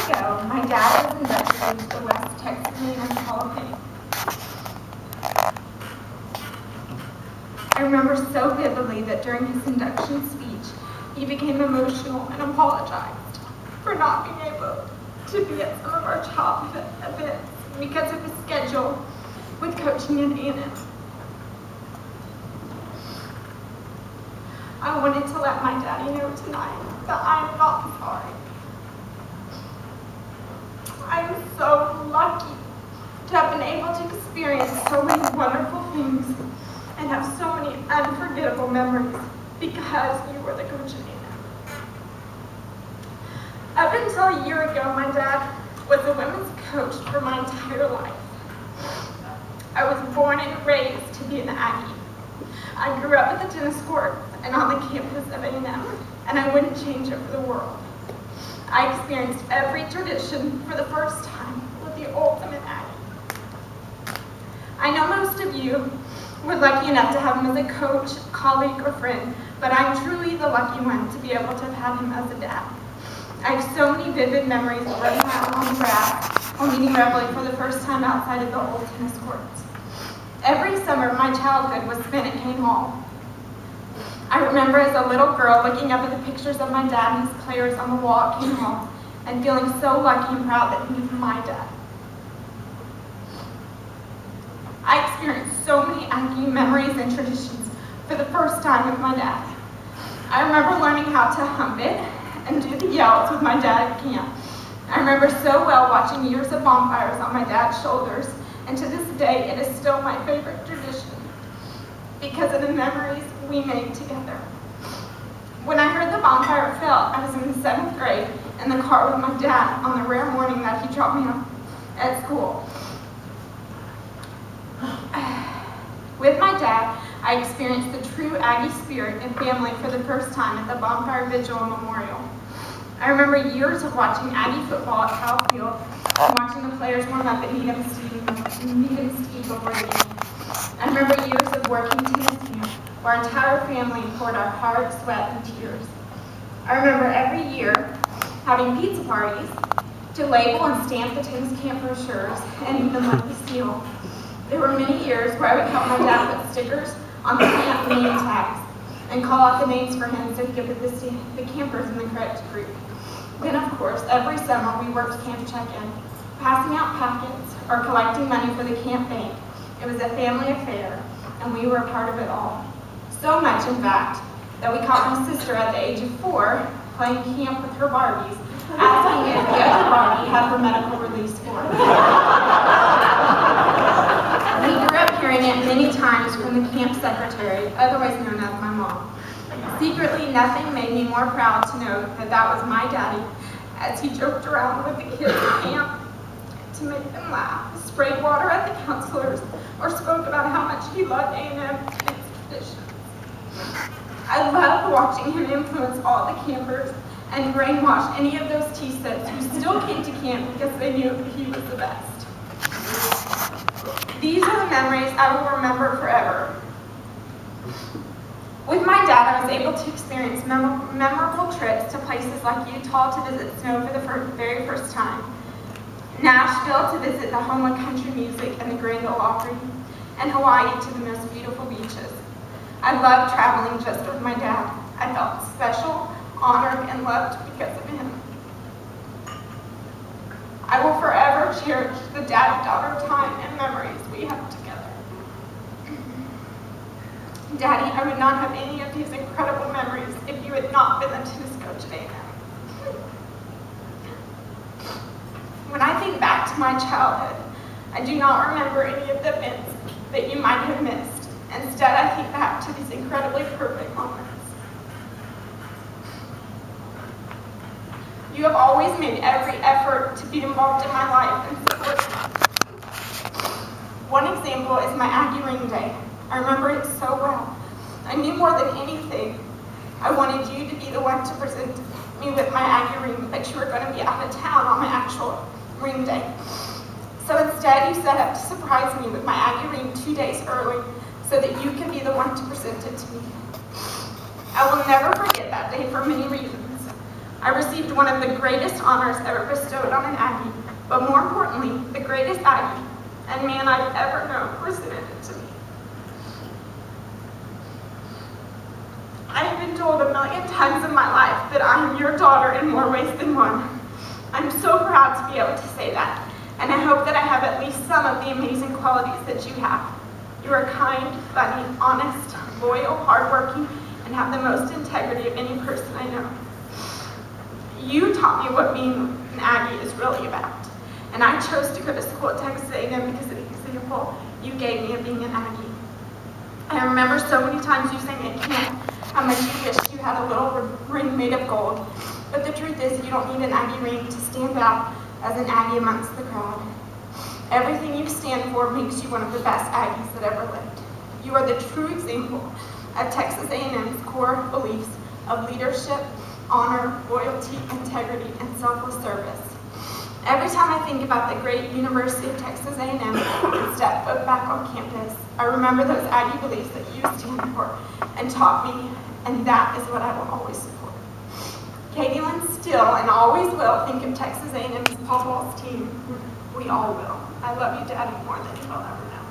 ago, my dad was inducted into the West Texas A&M Hall of Fame. I remember so vividly that during his induction speech, he became emotional and apologized for not being able to be at some of our childhood events because of his schedule with coaching at A&M. I wanted to let my daddy know tonight that I am not sorry. I am so lucky to have been able to experience so many wonderful things and have so many unforgettable memories because you were the coach at A&M. Up until a year ago, my dad was a women's coach for my entire life. I was born and raised to be an Aggie. I grew up at the tennis court and on the campus of A&M, and I wouldn't change it for the world. I experienced every tradition for the first time with the ultimate Aggie. I know most of you were lucky enough to have him as a coach, colleague, or friend, but I'm truly the lucky one to be able to have had him as a dad. I have so many vivid memories of running out on the grass or meeting Reveille for the first time outside of the old tennis courts. Every summer, my childhood was spent at Kane Hall. I remember as a little girl looking up at the pictures of my dad and his players on the wall at Kane Hall and feeling so lucky and proud that he was my dad. I experienced so many Aggie memories and traditions for the first time with my dad. I remember learning how to hump it and do the yells with my dad at camp. I remember so well watching years of bonfires on my dad's shoulders, and to this day it is still my favorite tradition because of the memories we made together. When I heard the bonfire fell, I was in the 7th grade in the car with my dad on the rare morning that he dropped me off at school. With my dad, I experienced the true Aggie spirit and family for the first time at the Bonfire Vigil and Memorial. I remember years of watching Aggie football at Powell Field and watching the players warm up at Needham Steve before the game. I remember years of working tennis camp where our entire family poured our hard sweat and tears. I remember every year having pizza parties to label and stamp the tennis camp brochures and even let the seal. There were many years where I would help my dad put stickers on the camp name tags and call out the names for him so he could put the campers in the correct group. Then, of course, every summer we worked camp check-in, passing out packets or collecting money for the camp bank. It was a family affair, and we were a part of it all. So much, in fact, that we caught my sister at the age of 4 playing camp with her Barbies, asking if the other Barbie had her medical release for it. We grew up hearing it many times from the camp secretary, otherwise known as my mom. Secretly, nothing made me more proud to know that that was my daddy as he joked around with the kids at camp to make them laugh, sprayed water at the counselors, or spoke about how much he loved A&M and its traditions. I loved watching him influence all the campers and brainwash any of those T-sets who still came to camp because they knew that he was the best. These are the memories I will remember forever. With my dad, I was able to experience memorable trips to places like Utah to visit snow for the very first time, Nashville to visit the home of country music and the Grand Ole Opry, and Hawaii to the most beautiful beaches. I loved traveling just with my dad. I felt special, honored, and loved because of him. I will forever cherish the dad-daughter time and memories we have together. Daddy, I would not have any of these incredible memories if you had not been the tennis coach at A&M. When I think back to my childhood, I do not remember any of the events that you might have missed. Instead, I think back to these incredibly perfect moments. You have always made every effort to be involved in my life and support me. One example is my Aggie ring day. I remember it so well. I knew more than anything I wanted you to be the one to present me with my Aggie ring, but you were going to be out of town on my actual ring day. So instead, you set up to surprise me with my Aggie ring 2 days early so that you could be the one to present it to me. I will never forget that day for many reasons. I received one of the greatest honors ever bestowed on an Aggie, but more importantly, the greatest Aggie and man I've ever known presented it to me. I have been told a million times in my life that I am your daughter in more ways than one. I'm so proud to be able to say that, and I hope that I have at least some of the amazing qualities that you have. You are kind, funny, honest, loyal, hardworking, and have the most integrity of any person I know. You taught me what being an Aggie is really about, and I chose to go to school at Texas A&M because of the example you gave me of being an Aggie. I remember so many times you saying at camp how much you wished you had a little ring made of gold, but the truth is you don't need an Aggie ring to stand out as an Aggie amongst the crowd. Everything you stand for makes you one of the best Aggies that ever lived. You are the true example of Texas A&M's core beliefs of leadership, honor, loyalty, integrity, and selfless service. Every time I think about the great University of Texas A&M and step foot back on campus, I remember those Aggie beliefs that you stand for and taught me, and that is what I will always support. Caitlin still and always will think of Texas A&M as Paul Ball's team. We all will. I love you, Daddy, more than you will ever know.